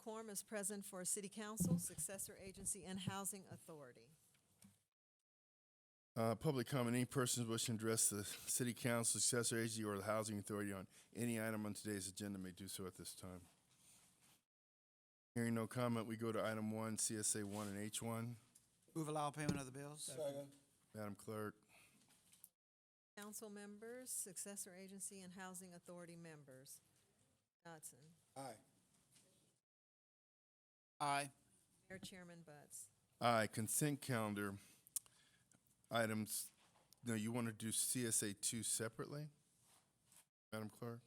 quorum is present for City Council, Successor Agency, and Housing Authority. Public comment. Any persons wishing to address the City Council, Successor Agency, or the Housing Authority on any item on today's agenda may do so at this time. Hearing no comment, we go to item 1, CSA 1 and H1. Move allow payment of the bills. Madam Clerk. Council members, Successor Agency, and Housing Authority members. Dodson. Aye. Aye. Mayor Chairman Butts. Aye. Consent calendar items. No, you want to do CSA 2 separately, Madam Clerk?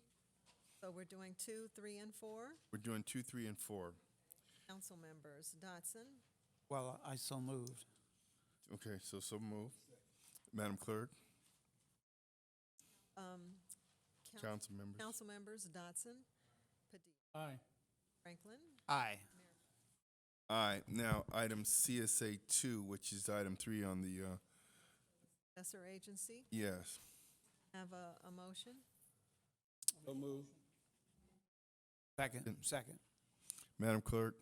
So we're doing 2, 3, and 4. We're doing 2, 3, and 4. Council members, Dodson. Well, I so moved. Okay, so move. Madam Clerk. Council members. Council members, Dodson. Padilla. Aye. Franklin. Aye. Aye. Now, item CSA 2, which is item 3 on the, Successor Agency. yes. Have a motion. So move. Second. Madam Clerk.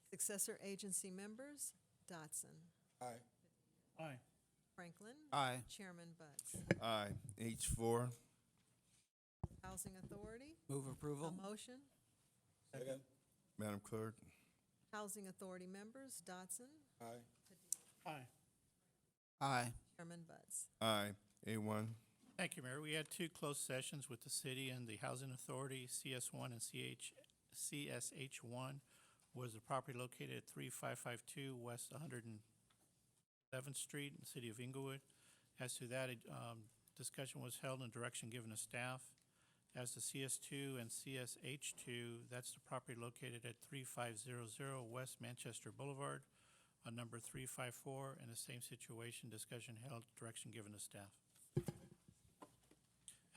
Successor Agency members, Dodson. Aye. Aye. Franklin. Aye. Chairman Butts. Aye. H4. Housing Authority. Move A approval. motion. Second. Madam Clerk. Housing Authority members, Dodson. Aye. Aye. Aye. Chairman Butts. Aye. A1. Thank you, Mayor. We had 2 closed sessions with the city and the Housing Authority. CS1 and CSH1 was the property located at 3552 West 111th Street in the city of Inglewood. As to that, discussion was held and direction given to staff. As the CS2 and CSH2, that's the property located at 3500 West Manchester Boulevard on number 354. In the same situation, discussion held, direction given to staff.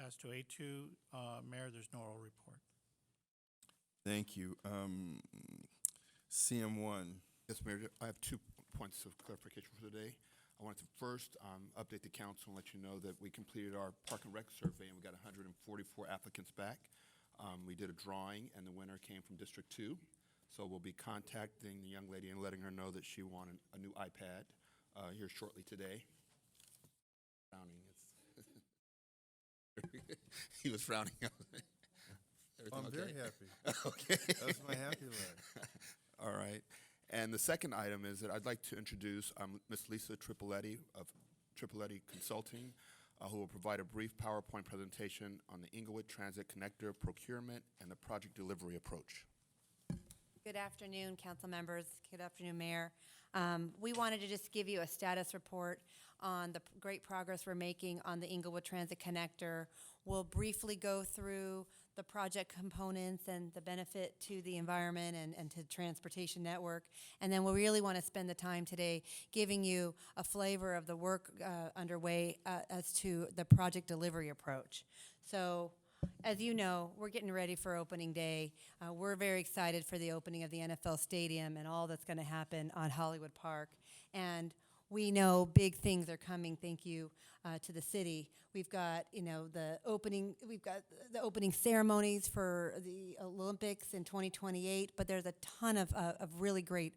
As to A2, Mayor, there's no oral report. Thank you. CM1. Yes, Mayor, I have 2 points of clarification for today. I wanted to first update the council and let you know that we completed our Park and Rec survey and we got 144 applicants back. We did a drawing and the winner came from District 2. So we'll be contacting the young lady and letting her know that she won a new iPad here shortly today. Frowning. He was frowning. I'm very happy. Okay. That's my happy leg. All right. And the second item is that I'd like to introduce Ms. Lisa Tripoletti of Tripoletti Consulting, who will provide a brief PowerPoint presentation on the Inglewood Transit Connector procurement and the project delivery approach. Good afternoon, council members. Good afternoon, Mayor. We wanted to just give you a status report on the great progress we're making on the Inglewood Transit Connector. We'll briefly go through the project components and the benefit to the environment and to the transportation network. And then we really want to spend the time today giving you a flavor of the work underway as to the project delivery approach. So, as you know, we're getting ready for opening day. We're very excited for the opening of the NFL Stadium and all that's going to happen on Hollywood Park. And we know big things are coming, thank you, to the city. We've got, the opening ceremonies for the Olympics in 2028, but there's a ton of really great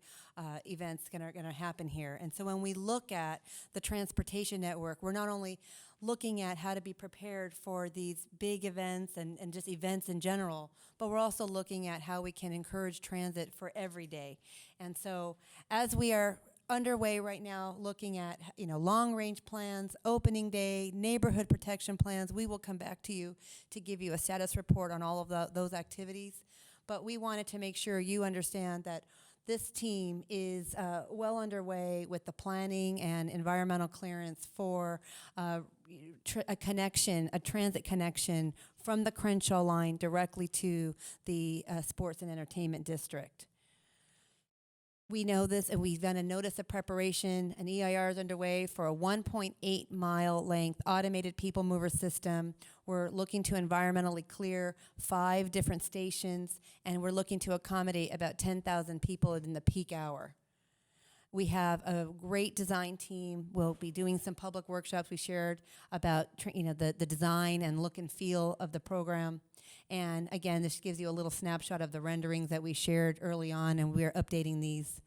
events going to happen here. And so when we look at the transportation network, we're not only looking at how to be prepared for these big events and just events in general, but we're also looking at how we can encourage transit for every day. And so as we are underway right now looking at long-range plans, opening day, neighborhood protection plans, we will come back to you to give you a status report on all of those activities. But we wanted to make sure you understand that this team is well underway with the planning and environmental clearance for a transit connection from the Crenshaw line directly to the sports and entertainment district. We know this, and we've done a notice of preparation. An EIR is underway for a 1.8 mile length automated people mover system. We're looking to environmentally clear 5 different stations, and we're looking to accommodate about 10,000 people in the peak hour. We have a great design team. We'll be doing some public workshops we shared about the design and look and feel of the program. And again, this gives you a little snapshot of the renderings that we shared early on, and we're updating these.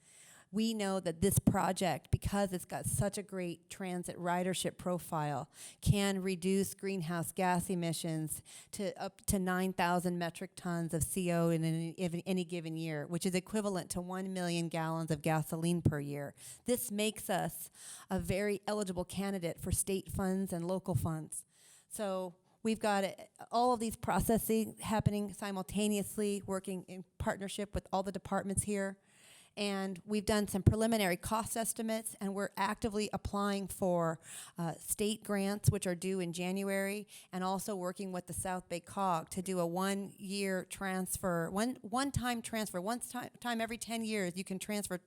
We know that this project, because it's got such a great transit ridership profile, can reduce greenhouse gas emissions to up to 9,000 metric tons of CO in any given year, which is equivalent to 1 million gallons of gasoline per year. This makes us a very eligible candidate for state funds and local funds. So we've got all of these processing happening simultaneously, working in partnership with all the departments here. And we've done some preliminary cost estimates, and we're actively applying for state grants, which are due in January, and also working with the South Bay COG to do a one-year transfer, one-time transfer. Time every 10 years, you can transfer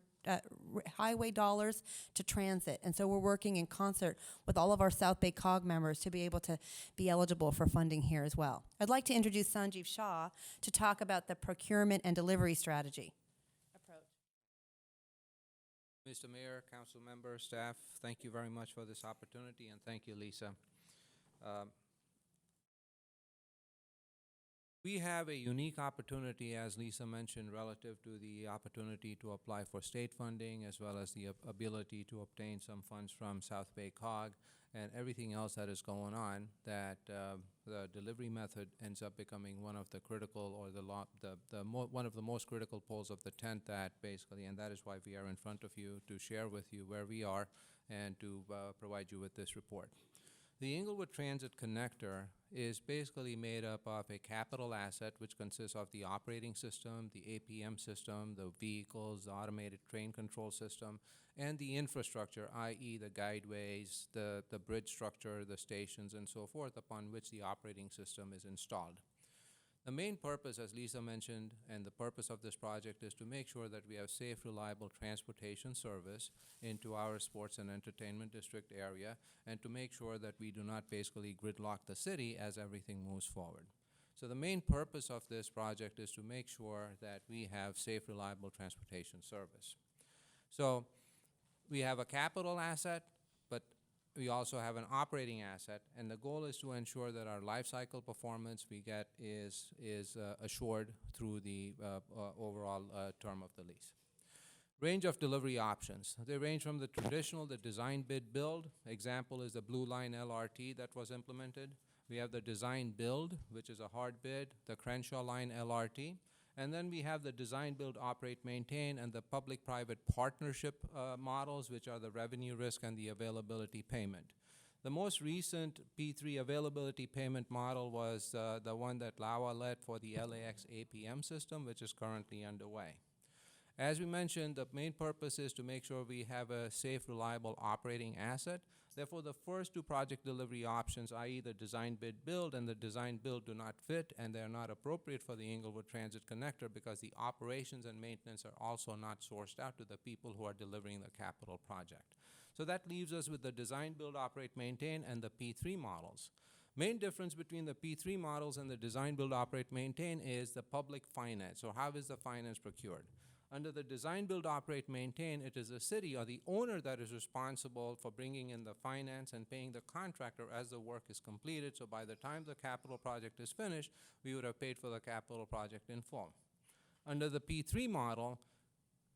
highway dollars to transit. And so we're working in concert with all of our South Bay COG members to be able to be eligible for funding here as well. I'd like to introduce Sanjeev Shah to talk about the procurement and delivery strategy. Mr. Mayor, council members, staff, thank you very much for this opportunity, and thank you, Lisa. We have a unique opportunity, as Lisa mentioned, relative to the opportunity to apply for state funding, as well as the ability to obtain some funds from South Bay COG and everything else that is going on, that the delivery method ends up becoming one of the critical, or one of the most critical poles of the tent, that basically, and that is why we are in front of you to share with you where we are and to provide you with this report. The Inglewood Transit Connector is basically made up of a capital asset, which consists of the operating system, the APM system, the vehicles, the automated train control system, and the infrastructure, i.e. the guideways, the bridge structure, the stations, and so forth, upon which the operating system is installed. The main purpose, as Lisa mentioned, and the purpose of this project is to make sure that we have safe, reliable transportation service into our sports and entertainment district area, and to make sure that we do not basically gridlock the city as everything moves forward. So the main purpose of this project is to make sure that we have safe, reliable transportation service. So we have a capital asset, but we also have an operating asset, and the goal is to ensure that our life cycle performance we get is assured through the overall term of the lease. Range of delivery options. They range from the traditional, the design bid build. Example is the Blue Line LRT that was implemented. We have the design build, which is a hard bid, the Crenshaw Line LRT. And then we have the design, build, operate, maintain, and the public-private partnership models, which are the revenue risk and the availability payment. The most recent P3 availability payment model was the one that LAWA led for the LAX APM system, which is currently underway. As we mentioned, the main purpose is to make sure we have a safe, reliable operating asset. Therefore, the first two project delivery options, i.e. the design bid build and the design build, do not fit, and they're not appropriate for the Inglewood Transit Connector because the operations and maintenance are also not sourced out to the people who are delivering the capital project. So that leaves us with the design, build, operate, maintain, and the P3 models. Main difference between the P3 models and the design, build, operate, maintain is the public finance, or how is the finance procured. Under the design, build, operate, maintain, it is the city or the owner that is responsible for bringing in the finance and paying the contractor as the work is completed. So by the time the capital project is finished, we would have paid for the capital project in full. Under the P3 model,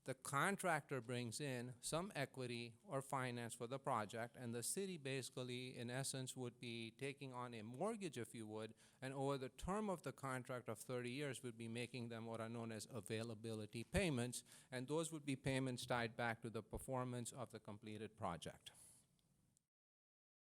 the contractor brings in some equity or finance for the project, and the city basically, in essence, would be taking on a mortgage, if you would, and over the term of the contract of 30 years would be making them what are known as availability payments, and those would be payments tied back to the performance of the completed project.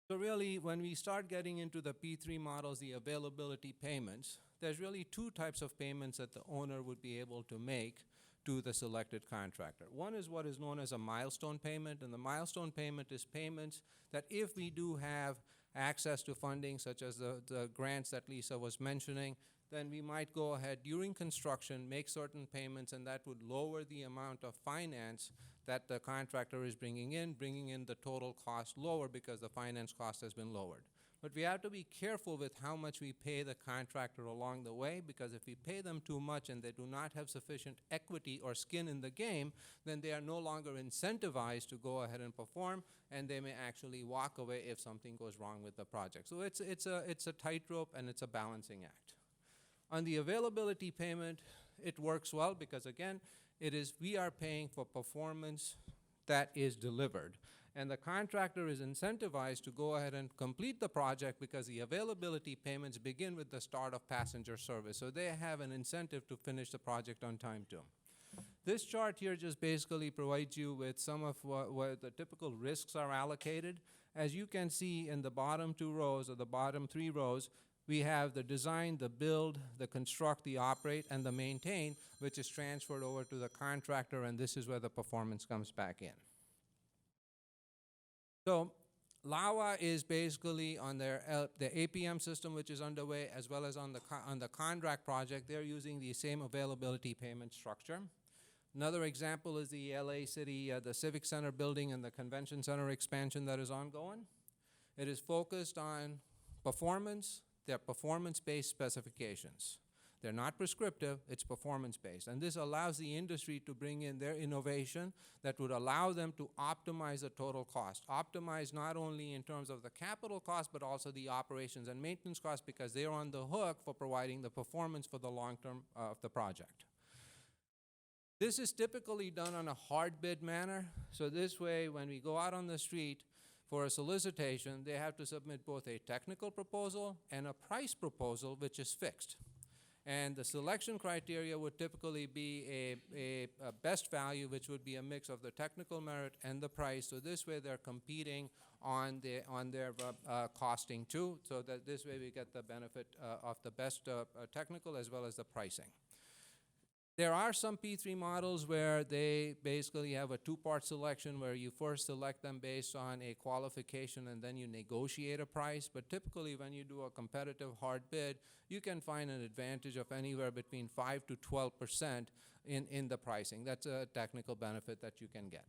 So really, when we start getting into the P3 models, the availability payments, there's really two types of payments that the owner would be able to make to the selected contractor. One is what is known as a milestone payment, and the milestone payment is payments that if we do have access to funding, such as the grants that Lisa was mentioning, then we might go ahead during construction, make certain payments, and that would lower the amount of finance that the contractor is bringing in the total cost lower because the finance cost has been lowered. But we have to be careful with how much we pay the contractor along the way, because if we pay them too much and they do not have sufficient equity or skin in the game, then they are no longer incentivized to go ahead and perform, and they may actually walk away if something goes wrong with the project. So it's a tightrope and it's a balancing act. On the availability payment, it works well because again, we are paying for performance that is delivered. And the contractor is incentivized to go ahead and complete the project because the availability payments begin with the start of passenger service. So they have an incentive to finish the project on time too. This chart here just basically provides you with some of what the typical risks are allocated. As you can see in the bottom 2 rows or the bottom 3 rows, we have the design, the build, the construct, the operate, and the maintain, which is transferred over to the contractor, and this is where the performance comes back in. So LAWA is basically on the APM system, which is underway, as well as on the contract project. They're using the same availability payment structure. Another example is the LA City, the Civic Center building and the Convention Center expansion that is ongoing. It is focused on performance. They're performance-based specifications. They're not prescriptive, it's performance-based. And this allows the industry to bring in their innovation that would allow them to optimize the total cost. Optimize not only in terms of the capital cost, but also the operations and maintenance cost, because they're on the hook for providing the performance for the long term of the project. This is typically done on a hard bid manner. So this way, when we go out on the street for a solicitation, they have to submit both a technical proposal and a price proposal, which is fixed. And the selection criteria would typically be a best value, which would be a mix of the technical merit and the price. So this way they're competing on their costing too, so that this way we get the benefit of the best technical as well as the pricing. There are some P3 models where they basically have a 2-part selection where you first select them based on a qualification and then you negotiate a price. But typically when you do a competitive hard bid, you can find an advantage of anywhere between 5 to 12% in the pricing. That's a technical benefit that you can get.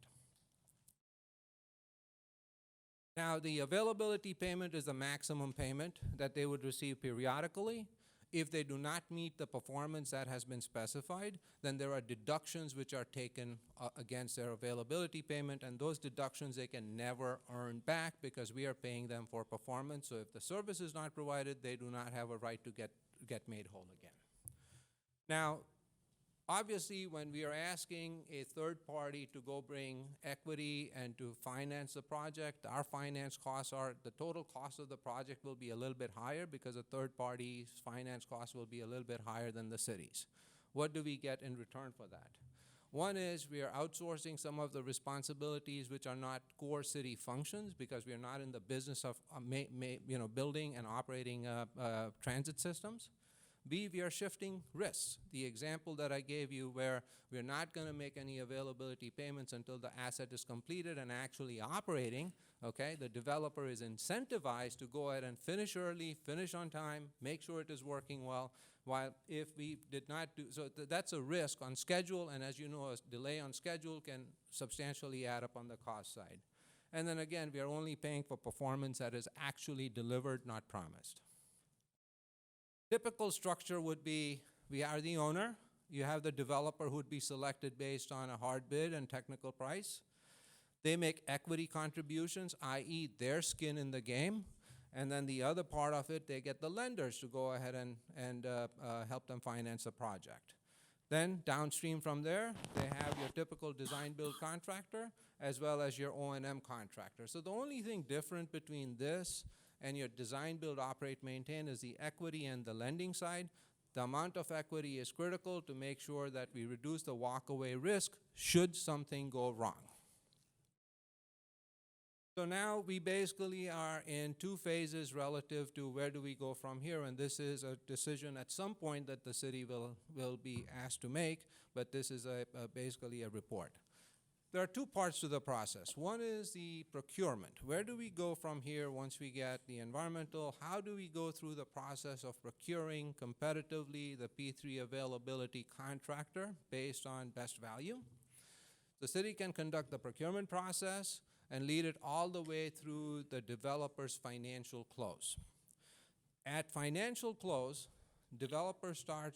Now, the availability payment is the maximum payment that they would receive periodically. If they do not meet the performance that has been specified, then there are deductions which are taken against their availability payment, and those deductions they can never earn back because we are paying them for performance. So if the service is not provided, they do not have a right to get made whole again. Now, obviously, when we are asking a third party to go bring equity and to finance the project, our finance costs the total cost of the project will be a little bit higher because a third party's finance cost will be a little bit higher than the city's. What do we get in return for that? One is we are outsourcing some of the responsibilities which are not core city functions because we are not in the business of building and operating transit systems. B, we are shifting risks. The example that I gave you where we're not going to make any availability payments until the asset is completed and actually operating, okay? The developer is incentivized to go ahead and finish early, finish on time, make sure it is working well, while if we did not do, so that's a risk on schedule, and as you know, a delay on schedule can substantially add up on the cost side. And then again, we are only paying for performance that is actually delivered, not promised. Typical structure would be, we are the owner, you have the developer who would be selected based on a hard bid and technical price. They make equity contributions, i.e. their skin in the game, and then the other part of it, they get the lenders to go ahead and help them finance the project. Then downstream from there, they have your typical design build contractor as well as your O&M contractor. So the only thing different between this and your design, build, operate, maintain is the equity and the lending side. The amount of equity is critical to make sure that we reduce the walkaway risk should something go wrong. So now we basically are in 2 phases relative to where do we go from here, and this is a decision at some point that the city will be asked to make, but this is basically a report. There are 2 parts to the process. One is the procurement. Where do we go from here once we get the environmental? How do we go through the process of procuring competitively the P3 availability contractor based on best value? The city can conduct the procurement process and lead it all the way through the developer's financial close. At financial close, developer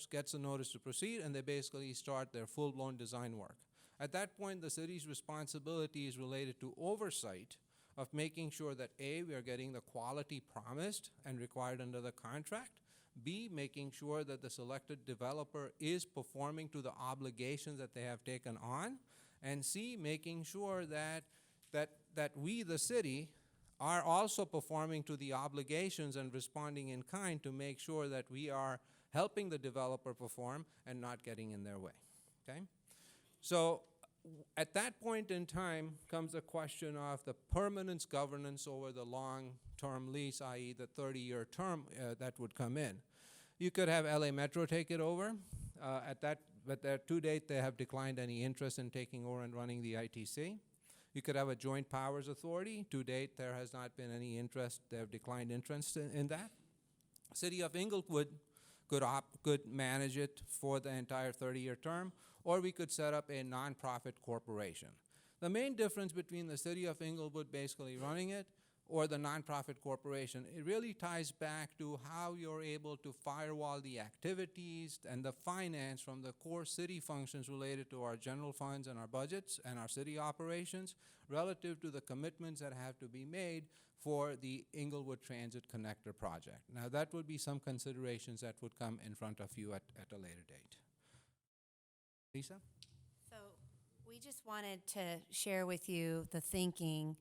gets a notice to proceed, and they basically start their full-blown design work. At that point, the city's responsibility is related to oversight of making sure that A, we are getting the quality promised and required under the contract. B, making sure that the selected developer is performing to the obligations that they have taken on, and C, making sure that we, the city, are also performing to the obligations and responding in kind to make sure that we are helping the developer perform and not getting in their way, okay? So at that point in time comes the question of the permanence governance over the long-term lease, i.e. the 30-year term that would come in. You could have LA Metro take it over. But to date, they have declined any interest in taking over and running the ITC. You could have a joint powers authority. To date, there has not been any interest. They have declined interest in that. City of Inglewood could manage it for the entire 30-year term, or we could set up a nonprofit corporation. The main difference between the City of Inglewood basically running it or the nonprofit corporation, it really ties back to how you're able to firewall the activities and the finance from the core city functions related to our general funds and our budgets and our city operations relative to the commitments that have to be made for the Inglewood Transit Connector project. Now, that would be some considerations that would come in front of you at a later date. Lisa? So we just wanted to share with you the thinking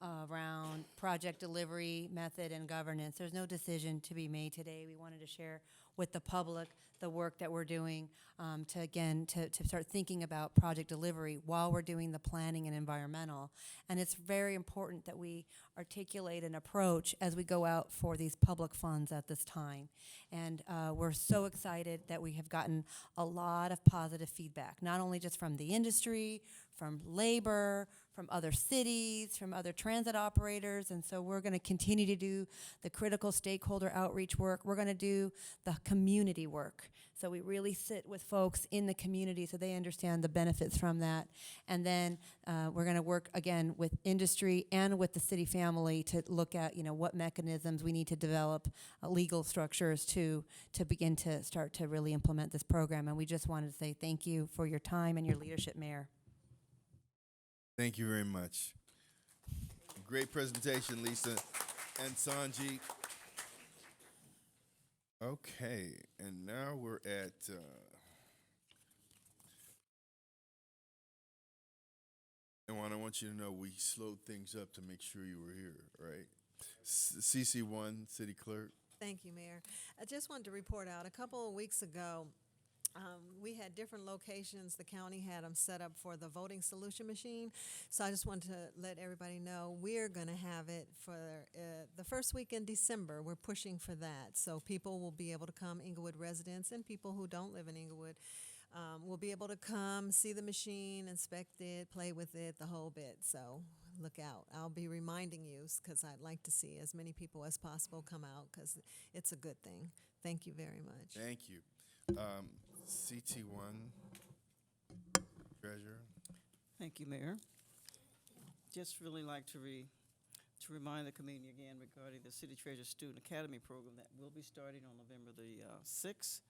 around project delivery, method, and governance. There's no decision to be made today. We wanted to share with the public the work that we're doing to start thinking about project delivery while we're doing the planning and environmental. And it's very important that we articulate an approach as we go out for these public funds at this time. And we're so excited that we have gotten a lot of positive feedback, not only just from the industry, from labor, from other cities, from other transit operators, and so we're going to continue to do the critical stakeholder outreach work. We're going to do the community work. So we really sit with folks in the community so they understand the benefits from that. And then we're going to work, again, with industry and with the city family to look at, what mechanisms we need to develop legal structures to begin to start to really implement this program. And we just wanted to say thank you for your time and your leadership, Mayor. Thank you very much. Great presentation, Lisa and Sanji. Okay, and now we're at and I want you to know we slowed things up to make sure you were here, right? CC1, City Clerk. Thank you, Mayor. I just wanted to report out, a couple of weeks ago, we had different locations. The county had them set up for the voting solution machine. So I just wanted to let everybody know we're going to have it for the first week in December. We're pushing for that. So people will be able to come, Inglewood residents and people who don't live in Inglewood, will be able to come, see the machine, inspect it, play with it, the whole bit. So look out. I'll be reminding you because I'd like to see as many people as possible come out because it's a good thing. Thank you very much. Thank you. CT1, Treasurer. Thank you, Mayor. Just really like to remind the community again regarding the City Treasurer Student Academy program that will be starting on November the 6th.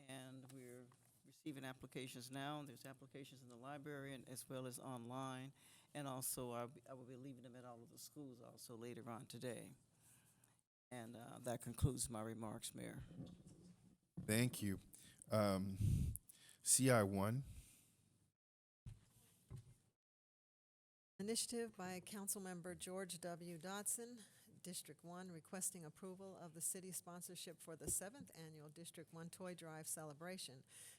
And we're receiving applications now. There's applications in the library and as well as online. And also I will be leaving them at all of the schools also later on today. And that concludes my remarks, Mayor. Thank you. CI1. Initiative by Councilmember George W. Dodson, District 1, requesting approval of the city sponsorship for the 7th Annual District 1 Toy Drive celebration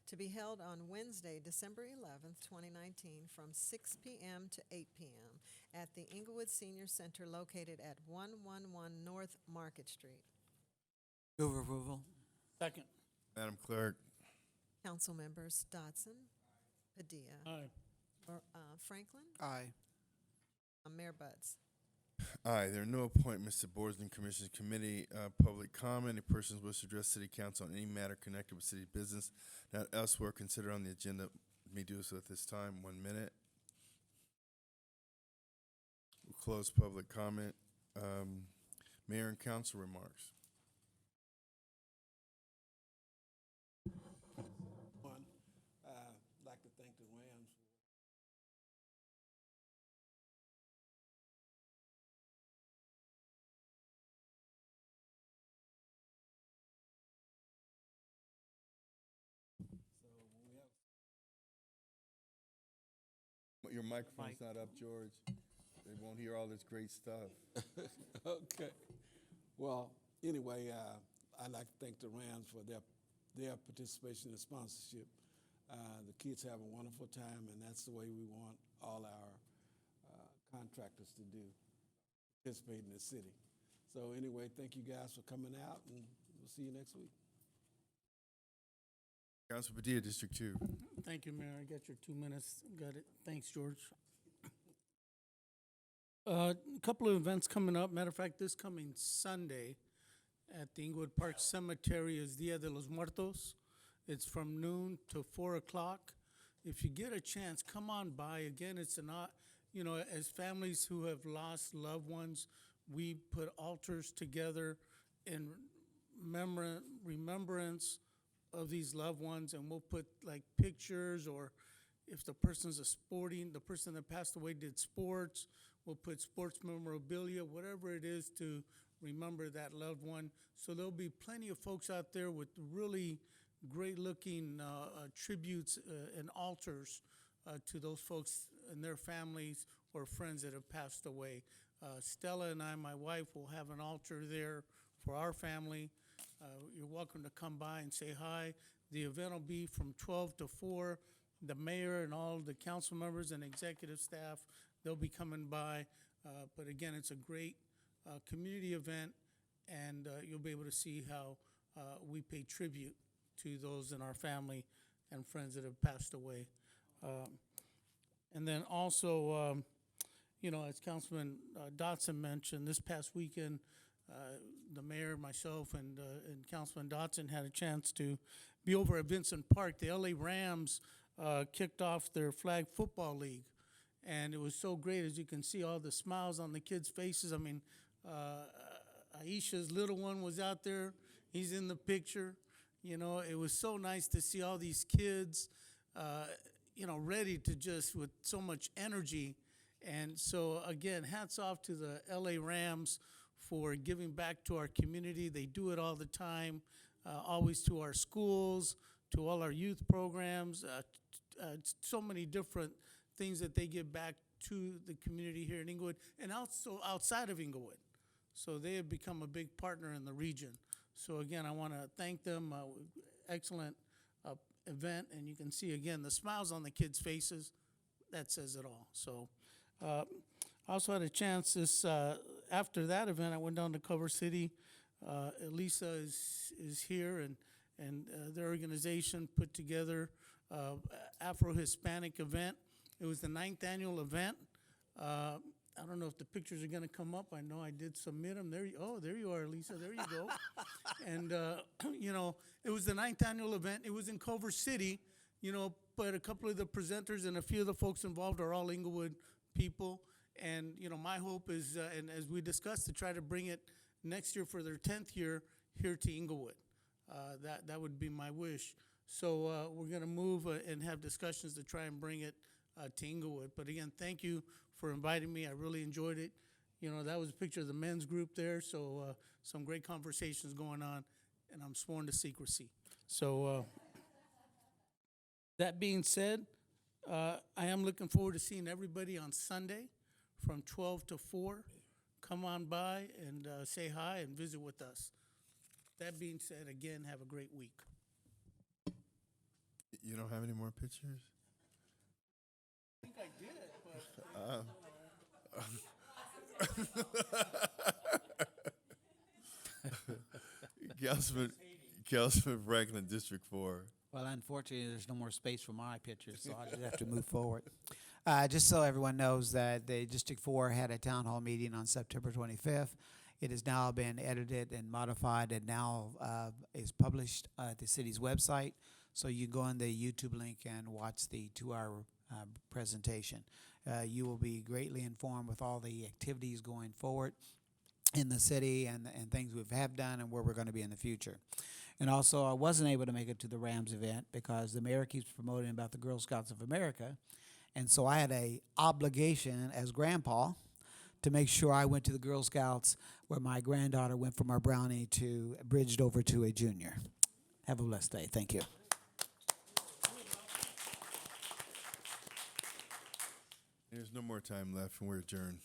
to be held on Wednesday, December 11th, 2019, from 6 p.m. to 8 p.m. at the Inglewood Senior Center located at 111 North Market Street. Move approval. Second. Madam Clerk. Council members Dodson, Padilla, Aye. Franklin, Aye. Mayor Buds. Aye. There are no appointments to boards and commissions. Committee public comment. Any persons wish to address City Council on any matter connected with city business not elsewhere considered on the agenda may do so at this time. 1 minute. We'll close public comment. Mayor and council remarks. your microphone's not up, George. They won't hear all this great stuff. Okay. Well, anyway, I'd like to thank the Rams for their participation and sponsorship. The kids have a wonderful time, and that's the way we want all our contractors to do, participate in the city. So anyway, thank you guys for coming out, and we'll see you next week. Council Padilla, District 2. Thank you, Mayor. I got your 2 minutes. Got it. Thanks, George. A couple of events coming up. Matter of fact, this coming Sunday at the Inglewood Park Cemetery is Dia de los Muertos. It's from noon to 4 o'clock. If you get a chance, come on by. Again, it's not, as families who have lost loved ones, we put altars together in remembrance of these loved ones, and we'll put like pictures, or if the person that passed away did sports, we'll put sports memorabilia, whatever it is to remember that loved one. So there'll be plenty of folks out there with really great looking tributes and altars to those folks and their families or friends that have passed away. Stella and I, my wife, will have an altar there for our family. You're welcome to come by and say hi. The event will be from 12 to 4. The mayor and all the council members and executive staff, they'll be coming by. But again, it's a great community event, and you'll be able to see how we pay tribute to those in our family and friends that have passed away. And then also, as Councilman Dotson mentioned, this past weekend, the mayor, myself, and Councilman Dotson had a chance to be over at Vincent Park. The LA Rams kicked off their flag football league, and it was so great. As you can see, all the smiles on the kids' faces. I mean, Aisha's little one was out there. He's in the picture. It was so nice to see all these kids, ready to just, with so much energy. And so, again, hats off to the LA Rams for giving back to our community. They do it all the time, always to our schools, to all our youth programs, so many different things that they give back to the community here in Inglewood and also outside of Inglewood. So they have become a big partner in the region. So again, I want to thank them. Excellent event, and you can see again the smiles on the kids' faces. That says it all. So I also had a chance this after that event. I went down to Culver City. Elisa is here, and their organization put together Afro-Hispanic event. It was the 9th annual event. I don't know if the pictures are going to come up. I know I did submit them. There you are, Lisa. There you go. And, it was the 9th annual event. It was in Culver City, but a couple of the presenters and a few of the folks involved are all Inglewood people. And, my hope is, and as we discussed, to try to bring it next year for their 10th year here to Inglewood. That would be my wish. So we're going to move and have discussions to try and bring it to Inglewood. But again, thank you for inviting me. I really enjoyed it. That was a picture of the men's group there, so some great conversations going on, and I'm sworn to secrecy. So that being said, I am looking forward to seeing everybody on Sunday from 12 to 4. Come on by and say hi and visit with us. That being said, again, have a great week. You don't have any more pictures? I think I did, Councilman Franklin, District 4. Well, unfortunately, there's no more space for my pictures, so I just have to move forward. Just so everyone knows that the District 4 had a town hall meeting on September 25th. It has now been edited and modified and now is published at the city's website. So you go on the YouTube link and watch the 2-hour presentation. You will be greatly informed with all the activities going forward in the city and things we have done and where we're going to be in the future. And also, I wasn't able to make it to the Rams event because the mayor keeps promoting about the Girl Scouts of America. And so I had a obligation as grandpa to make sure I went to the Girl Scouts where my granddaughter went from our brownie to bridged over to a junior. Have a blessed day. Thank you. There's no more time left, and we're adjourned.